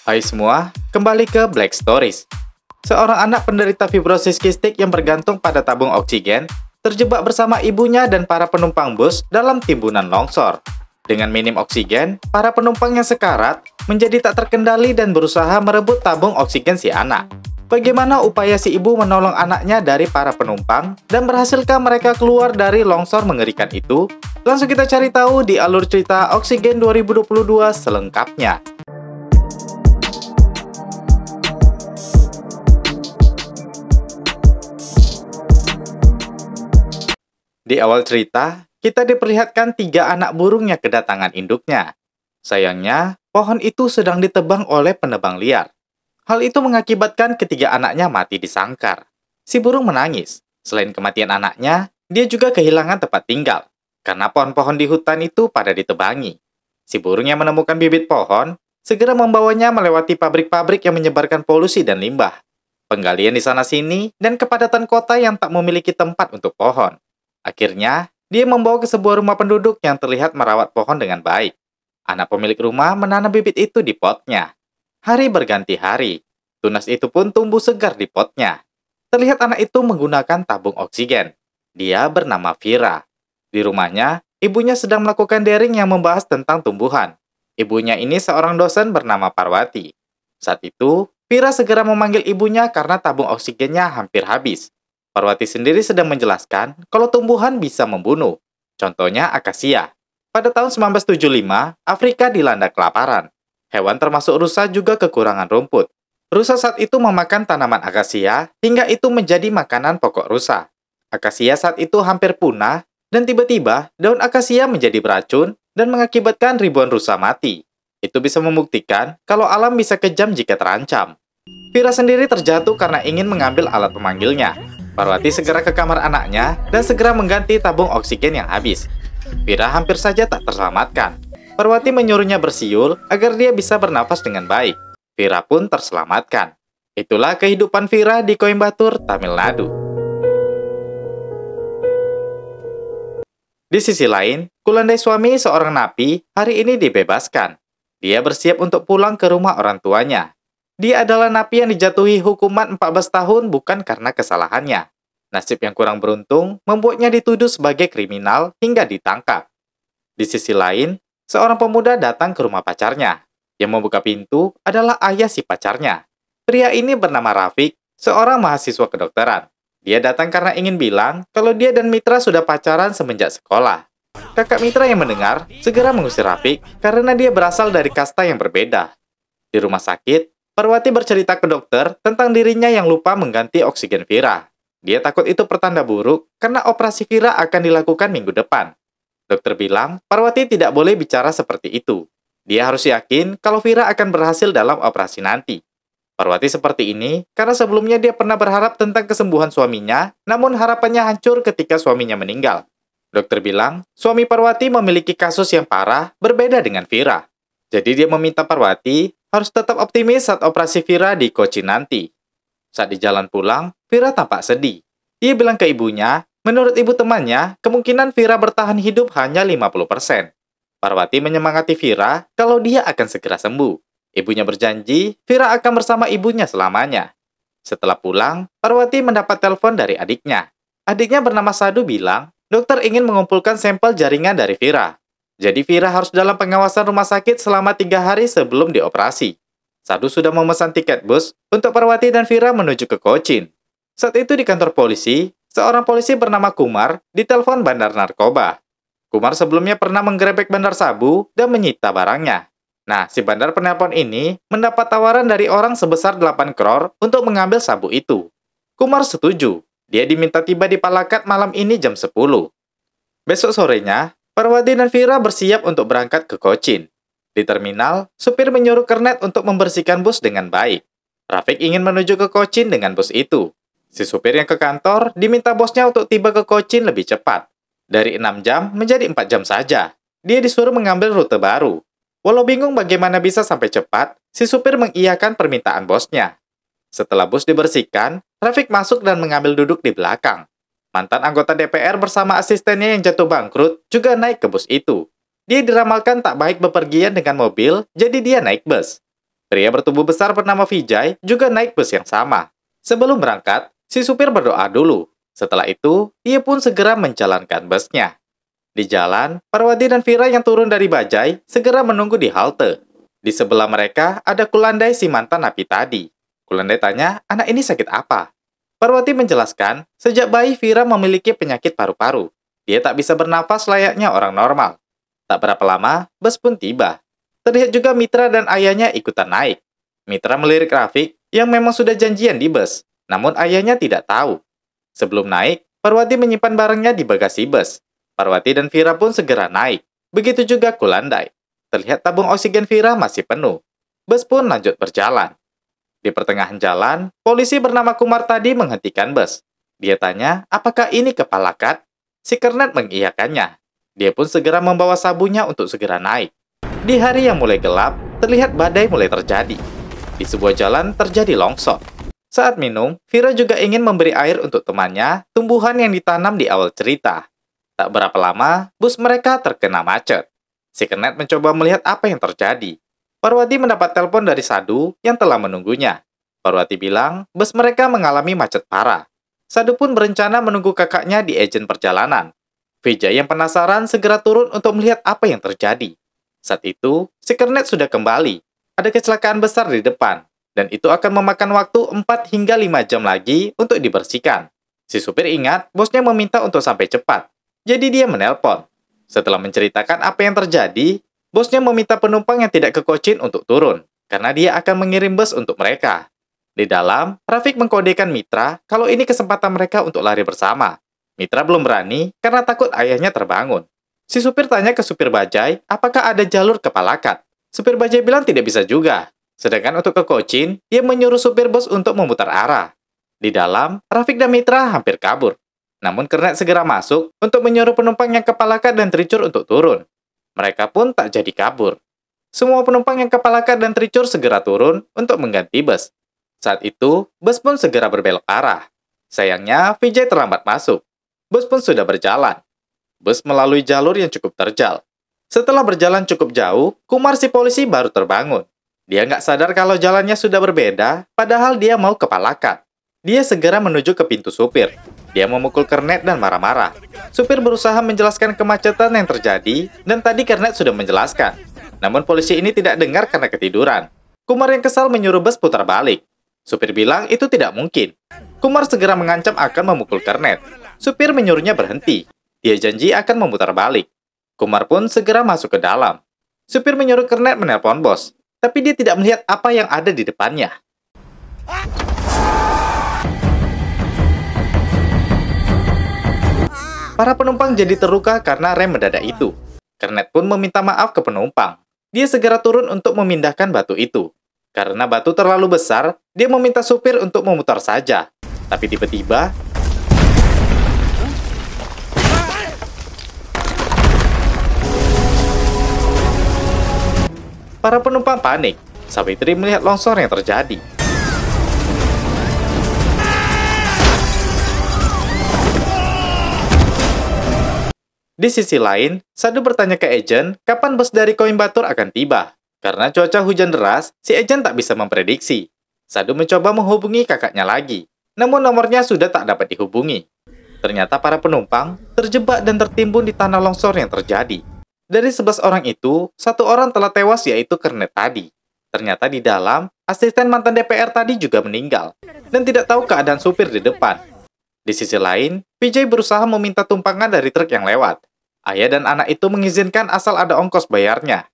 Hai semua, kembali ke Black Stories. Seorang anak penderita fibrosis kistik yang bergantung pada tabung oksigen terjebak bersama ibunya dan para penumpang bus dalam timbunan longsor. Dengan minim oksigen, para penumpang yang sekarat menjadi tak terkendali dan berusaha merebut tabung oksigen si anak. Bagaimana upaya si ibu menolong anaknya dari para penumpang dan berhasilkah mereka keluar dari longsor mengerikan itu? Langsung kita cari tahu di alur cerita Oksigen 2022 selengkapnya. Di awal cerita, kita diperlihatkan 3 anak burung yang kedatangan induknya. Sayangnya, pohon itu sedang ditebang oleh penebang liar. Hal itu mengakibatkan ketiga anaknya mati di sangkar. Si burung menangis. Selain kematian anaknya, dia juga kehilangan tempat tinggal, karena pohon-pohon di hutan itu pada ditebangi. Si burung yang menemukan bibit pohon, segera membawanya melewati pabrik-pabrik yang menyebarkan polusi dan limbah. Penggalian di sana-sini, dan kepadatan kota yang tak memiliki tempat untuk pohon. Akhirnya, dia membawa ke sebuah rumah penduduk yang terlihat merawat pohon dengan baik. Anak pemilik rumah menanam bibit itu di potnya. Hari berganti hari. Tunas itu pun tumbuh segar di potnya. Terlihat anak itu menggunakan tabung oksigen. Dia bernama Vira. Di rumahnya, ibunya sedang melakukan daring yang membahas tentang tumbuhan. Ibunya ini seorang dosen bernama Parwati. Saat itu, Vira segera memanggil ibunya karena tabung oksigennya hampir habis. Parwati sendiri sedang menjelaskan kalau tumbuhan bisa membunuh. Contohnya akasia. Pada tahun 1975, Afrika dilanda kelaparan. Hewan termasuk rusa juga kekurangan rumput. Rusa saat itu memakan tanaman akasia hingga itu menjadi makanan pokok rusa. Akasia saat itu hampir punah dan tiba-tiba daun akasia menjadi beracun dan mengakibatkan ribuan rusa mati. Itu bisa membuktikan kalau alam bisa kejam jika terancam. Vira sendiri terjatuh karena ingin mengambil alat pemanggilnya. Parwati segera ke kamar anaknya dan segera mengganti tabung oksigen yang habis. Vira hampir saja tak terselamatkan. Parwati menyuruhnya bersiul agar dia bisa bernafas dengan baik. Vira pun terselamatkan. Itulah kehidupan Vira di Coimbatore, Tamil Nadu. Di sisi lain, Kulandai suami seorang napi hari ini dibebaskan. Dia bersiap untuk pulang ke rumah orang tuanya. Dia adalah napi yang dijatuhi hukuman 14 tahun bukan karena kesalahannya. Nasib yang kurang beruntung membuatnya dituduh sebagai kriminal hingga ditangkap. Di sisi lain, seorang pemuda datang ke rumah pacarnya. Yang membuka pintu adalah ayah si pacarnya. Pria ini bernama Rafiq, seorang mahasiswa kedokteran. Dia datang karena ingin bilang kalau dia dan Mitra sudah pacaran semenjak sekolah. Kakak Mitra yang mendengar segera mengusir Rafiq karena dia berasal dari kasta yang berbeda. Di rumah sakit, Parwati bercerita ke dokter tentang dirinya yang lupa mengganti oksigen Vira. Dia takut itu pertanda buruk karena operasi Vira akan dilakukan minggu depan. Dokter bilang Parwati tidak boleh bicara seperti itu. Dia harus yakin kalau Vira akan berhasil dalam operasi nanti. Parwati seperti ini karena sebelumnya dia pernah berharap tentang kesembuhan suaminya, namun harapannya hancur ketika suaminya meninggal. Dokter bilang suami Parwati memiliki kasus yang parah berbeda dengan Vira. Jadi dia meminta Parwati harus tetap optimis saat operasi Vira di Kochi nanti. Saat di jalan pulang, Vira tampak sedih. Dia bilang ke ibunya, menurut ibu temannya, kemungkinan Vira bertahan hidup hanya 50%. Parwati menyemangati Vira kalau dia akan segera sembuh. Ibunya berjanji, Vira akan bersama ibunya selamanya. Setelah pulang, Parwati mendapat telepon dari adiknya. Adiknya bernama Sadu bilang, dokter ingin mengumpulkan sampel jaringan dari Vira. Jadi Vira harus dalam pengawasan rumah sakit selama 3 hari sebelum dioperasi. Sadu sudah memesan tiket bus untuk Parwati dan Vira menuju ke Cochin. Saat itu di kantor polisi, seorang polisi bernama Kumar ditelepon bandar narkoba. Kumar sebelumnya pernah menggerebek bandar sabu dan menyita barangnya. Nah, si bandar penelpon ini mendapat tawaran dari orang sebesar 8 crore untuk mengambil sabu itu. Kumar setuju. Dia diminta tiba di Palakat malam ini jam 10. Besok sorenya, Parwati dan Vira bersiap untuk berangkat ke Cochin. Di terminal, supir menyuruh kernet untuk membersihkan bus dengan baik. Rafiq ingin menuju ke Cochin dengan bus itu. Si supir yang ke kantor diminta bosnya untuk tiba ke Cochin lebih cepat. Dari 6 jam menjadi 4 jam saja. Dia disuruh mengambil rute baru. Walau bingung bagaimana bisa sampai cepat, si supir mengiyakan permintaan bosnya. Setelah bus dibersihkan, Rafiq masuk dan mengambil duduk di belakang. Mantan anggota DPR bersama asistennya yang jatuh bangkrut juga naik ke bus itu. Dia diramalkan tak baik bepergian dengan mobil, jadi dia naik bus. Pria bertubuh besar bernama Vijay juga naik bus yang sama. Sebelum berangkat, si supir berdoa dulu. Setelah itu, ia pun segera menjalankan busnya. Di jalan, Parwati dan Vira yang turun dari bajai segera menunggu di halte. Di sebelah mereka ada Kulandai si mantan napi tadi. Kulandai tanya, anak ini sakit apa? Parwati menjelaskan, sejak bayi Vira memiliki penyakit paru-paru. Dia tak bisa bernafas layaknya orang normal. Tak berapa lama, bus pun tiba. Terlihat juga Mitra dan ayahnya ikutan naik. Mitra melirik Rafiq yang memang sudah janjian di bus, namun ayahnya tidak tahu. Sebelum naik, Parwati menyimpan barangnya di bagasi bus. Parwati dan Vira pun segera naik. Begitu juga Kulandai. Terlihat tabung oksigen Vira masih penuh. Bus pun lanjut berjalan. Di pertengahan jalan, polisi bernama Kumar tadi menghentikan bus. Dia tanya, apakah ini kepala kat? Si kernet mengiyakannya. Dia pun segera membawa sabunya untuk segera naik. Di hari yang mulai gelap, terlihat badai mulai terjadi. Di sebuah jalan terjadi longsor. Saat minum, Vira juga ingin memberi air untuk temannya, tumbuhan yang ditanam di awal cerita. Tak berapa lama, bus mereka terkena macet. Si kernet mencoba melihat apa yang terjadi. Parwati mendapat telepon dari Sadu yang telah menunggunya. Parwati bilang, bus mereka mengalami macet parah. Sadu pun berencana menunggu kakaknya di agen perjalanan. Vijay yang penasaran segera turun untuk melihat apa yang terjadi. Saat itu, si kernet sudah kembali. Ada kecelakaan besar di depan, dan itu akan memakan waktu 4 hingga 5 jam lagi untuk dibersihkan. Si supir ingat, bosnya meminta untuk sampai cepat. Jadi dia menelpon. Setelah menceritakan apa yang terjadi, bosnya meminta penumpang yang tidak ke Cochin untuk turun, karena dia akan mengirim bus untuk mereka. Di dalam, Rafiq mengkodekan Mitra kalau ini kesempatan mereka untuk lari bersama. Mitra belum berani karena takut ayahnya terbangun. Si supir tanya ke supir bajai, apakah ada jalur ke Palakat? Supir bajai bilang tidak bisa juga. Sedangkan untuk ke Cochin, dia menyuruh supir bus untuk memutar arah. Di dalam, Rafiq dan Mitra hampir kabur. Namun kernet segera masuk untuk menyuruh penumpang yang ke Palakat dan Tricur untuk turun. Mereka pun tak jadi kabur. Semua penumpang yang ke Palakat dan Tricur segera turun untuk mengganti bus. Saat itu, bus pun segera berbelok arah. Sayangnya, Vijay terlambat masuk. Bus pun sudah berjalan. Bus melalui jalur yang cukup terjal. Setelah berjalan cukup jauh, Kumar si polisi baru terbangun. Dia nggak sadar kalau jalannya sudah berbeda, padahal dia mau ke Palakat. Dia segera menuju ke pintu supir. Dia memukul kernet dan marah-marah. Supir berusaha menjelaskan kemacetan yang terjadi, dan tadi kernet sudah menjelaskan. Namun polisi ini tidak dengar karena ketiduran. Kumar yang kesal menyuruh bus putar balik. Supir bilang itu tidak mungkin. Kumar segera mengancam akan memukul kernet. Supir menyuruhnya berhenti. Dia janji akan memutar balik. Kumar pun segera masuk ke dalam. Supir menyuruh kernet menelpon bos, tapi dia tidak melihat apa yang ada di depannya. Para penumpang jadi terluka karena rem mendadak itu. Kernet pun meminta maaf ke penumpang. Dia segera turun untuk memindahkan batu itu. Karena batu terlalu besar, dia meminta supir untuk memutar saja. Tapi tiba-tiba, para penumpang panik. Savitri melihat longsor yang terjadi. Di sisi lain, Sadu bertanya ke agen kapan bus dari Coimbatore akan tiba. Karena cuaca hujan deras, si agen tak bisa memprediksi. Sadu mencoba menghubungi kakaknya lagi, namun nomornya sudah tak dapat dihubungi. Ternyata para penumpang terjebak dan tertimbun di tanah longsor yang terjadi. Dari 11 orang itu, 1 orang telah tewas yaitu kernet tadi. Ternyata di dalam, asisten mantan DPR tadi juga meninggal, dan tidak tahu keadaan supir di depan. Di sisi lain, Vijay berusaha meminta tumpangan dari truk yang lewat. Ayah dan anak itu mengizinkan asal ada ongkos bayarnya.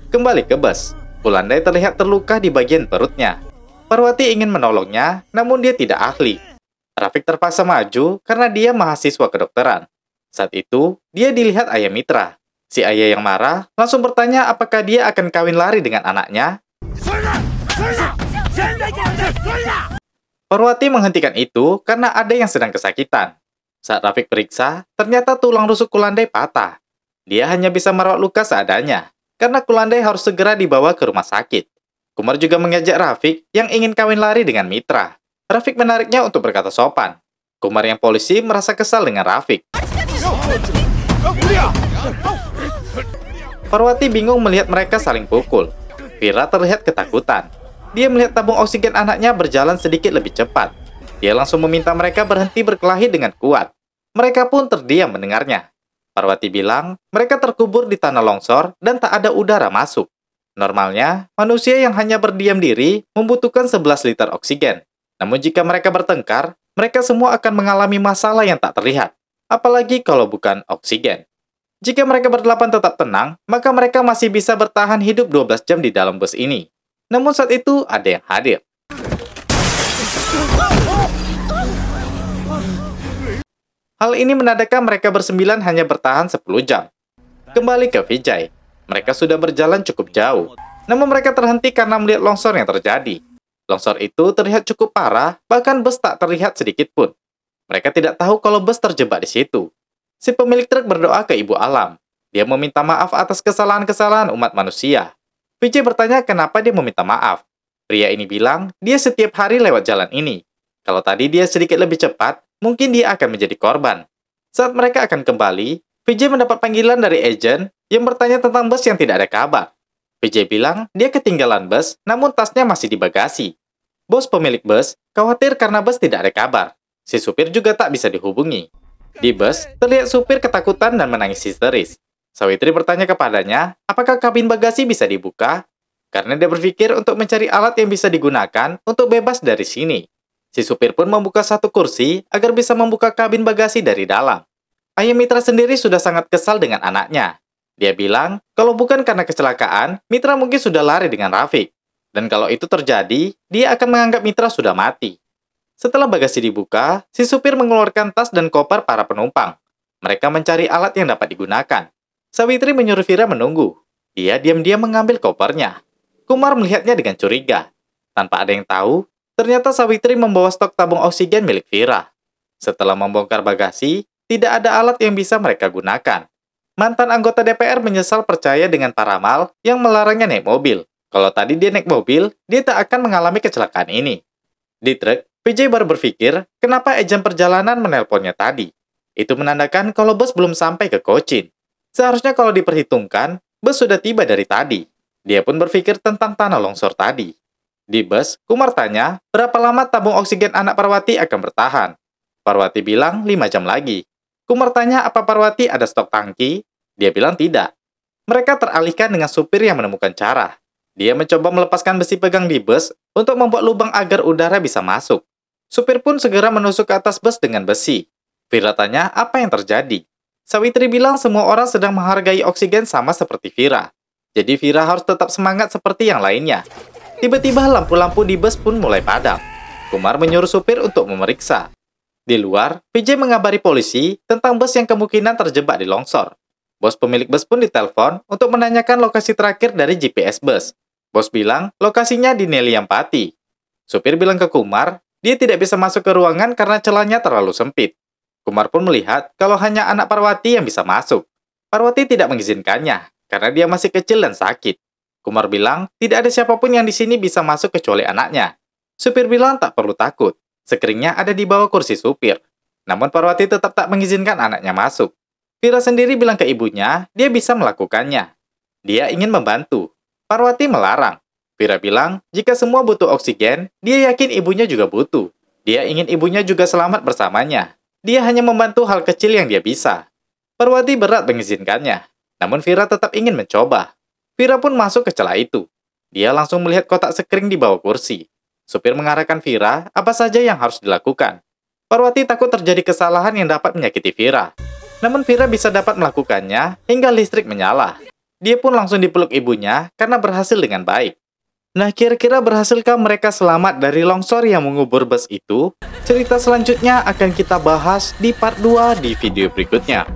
Kembali ke bus, Kulandai terlihat terluka di bagian perutnya. Parwati ingin menolongnya, namun dia tidak ahli. Rafiq terpaksa maju karena dia mahasiswa kedokteran. Saat itu, dia dilihat ayah Mitra. Si ayah yang marah langsung bertanya apakah dia akan kawin lari dengan anaknya. Parwati menghentikan itu karena ada yang sedang kesakitan. Saat Rafiq periksa, ternyata tulang rusuk Kulandai patah. Dia hanya bisa merawat luka seadanya, karena Kulandai harus segera dibawa ke rumah sakit. Kumar juga mengajak Rafiq yang ingin kawin lari dengan Mitra. Rafiq menariknya untuk berkata sopan. Kumar yang polisi merasa kesal dengan Rafiq. Parwati bingung melihat mereka saling pukul. Vira terlihat ketakutan. Dia melihat tabung oksigen anaknya berjalan sedikit lebih cepat. Dia langsung meminta mereka berhenti berkelahi dengan kuat. Mereka pun terdiam mendengarnya. Parwati bilang mereka terkubur di tanah longsor dan tak ada udara masuk. Normalnya, manusia yang hanya berdiam diri membutuhkan 11 liter oksigen. Namun jika mereka bertengkar, mereka semua akan mengalami masalah yang tak terlihat. Apalagi kalau bukan oksigen. Jika mereka berdelapan tetap tenang, maka mereka masih bisa bertahan hidup 12 jam di dalam bus ini. Namun saat itu ada yang hadir. Hal ini menandakan mereka bersembilan hanya bertahan 10 jam. Kembali ke Vijay. Mereka sudah berjalan cukup jauh. Namun mereka terhenti karena melihat longsor yang terjadi. Longsor itu terlihat cukup parah, bahkan bus tak terlihat sedikit pun. Mereka tidak tahu kalau bus terjebak di situ. Si pemilik truk berdoa ke Ibu Alam. Dia meminta maaf atas kesalahan-kesalahan umat manusia. Vijay bertanya kenapa dia meminta maaf. Pria ini bilang dia setiap hari lewat jalan ini. Kalau tadi dia sedikit lebih cepat, mungkin dia akan menjadi korban. Saat mereka akan kembali, Vijay mendapat panggilan dari agen yang bertanya tentang bus yang tidak ada kabar. Vijay bilang dia ketinggalan bus, namun tasnya masih di bagasi. Bos pemilik bus khawatir karena bus tidak ada kabar. Si supir juga tak bisa dihubungi. Di bus, terlihat supir ketakutan dan menangis histeris. Sawitri bertanya kepadanya, apakah kabin bagasi bisa dibuka? Karena dia berpikir untuk mencari alat yang bisa digunakan untuk bebas dari sini. Si supir pun membuka satu kursi agar bisa membuka kabin bagasi dari dalam. Ayah Mitra sendiri sudah sangat kesal dengan anaknya. Dia bilang, kalau bukan karena kecelakaan, Mitra mungkin sudah lari dengan Rafiq. Dan kalau itu terjadi, dia akan menganggap Mitra sudah mati. Setelah bagasi dibuka, si supir mengeluarkan tas dan koper para penumpang. Mereka mencari alat yang dapat digunakan. Sawitri menyuruh Vira menunggu. Dia diam-diam mengambil kopernya. Kumar melihatnya dengan curiga. Tanpa ada yang tahu, ternyata Sawitri membawa stok tabung oksigen milik Vira. Setelah membongkar bagasi, tidak ada alat yang bisa mereka gunakan. Mantan anggota DPR menyesal percaya dengan Paramal yang melarangnya naik mobil. Kalau tadi dia naik mobil, dia tak akan mengalami kecelakaan ini. Di truk, Vijay baru berpikir kenapa agen perjalanan menelponnya tadi. Itu menandakan kalau bus belum sampai ke Cochin. Seharusnya kalau diperhitungkan, bus sudah tiba dari tadi. Dia pun berpikir tentang tanah longsor tadi. Di bus, Kumar tanya berapa lama tabung oksigen anak Parwati akan bertahan. Parwati bilang 5 jam lagi. Kumar tanya apa Parwati ada stok tangki. Dia bilang tidak. Mereka teralihkan dengan supir yang menemukan cara. Dia mencoba melepaskan besi pegang di bus untuk membuat lubang agar udara bisa masuk. Supir pun segera menusuk ke atas bus dengan besi. Vira tanya apa yang terjadi. Sawitri bilang semua orang sedang menghargai oksigen sama seperti Vira. Jadi Vira harus tetap semangat seperti yang lainnya. Tiba-tiba lampu-lampu di bus pun mulai padam. Kumar menyuruh supir untuk memeriksa. Di luar, Vijay mengabari polisi tentang bus yang kemungkinan terjebak di longsor. Bos pemilik bus pun ditelepon untuk menanyakan lokasi terakhir dari GPS bus. Bos bilang lokasinya di Neliampati. Supir bilang ke Kumar, dia tidak bisa masuk ke ruangan karena celahnya terlalu sempit. Kumar pun melihat kalau hanya anak Parwati yang bisa masuk. Parwati tidak mengizinkannya karena dia masih kecil dan sakit. Kumar bilang tidak ada siapapun yang di sini bisa masuk kecuali anaknya. Supir bilang tak perlu takut. Sekeringnya ada di bawah kursi supir. Namun Parwati tetap tak mengizinkan anaknya masuk. Vira sendiri bilang ke ibunya, dia bisa melakukannya. Dia ingin membantu. Parwati melarang. Vira bilang, jika semua butuh oksigen, dia yakin ibunya juga butuh. Dia ingin ibunya juga selamat bersamanya. Dia hanya membantu hal kecil yang dia bisa. Parwati berat mengizinkannya. Namun Vira tetap ingin mencoba. Vira pun masuk ke celah itu. Dia langsung melihat kotak sekring di bawah kursi. Supir mengarahkan Vira apa saja yang harus dilakukan. Parwati takut terjadi kesalahan yang dapat menyakiti Vira. Namun Vira bisa dapat melakukannya hingga listrik menyala. Dia pun langsung dipeluk ibunya karena berhasil dengan baik. Nah, kira-kira berhasilkah mereka selamat dari longsor yang mengubur bus itu? Cerita selanjutnya akan kita bahas di part 2 di video berikutnya.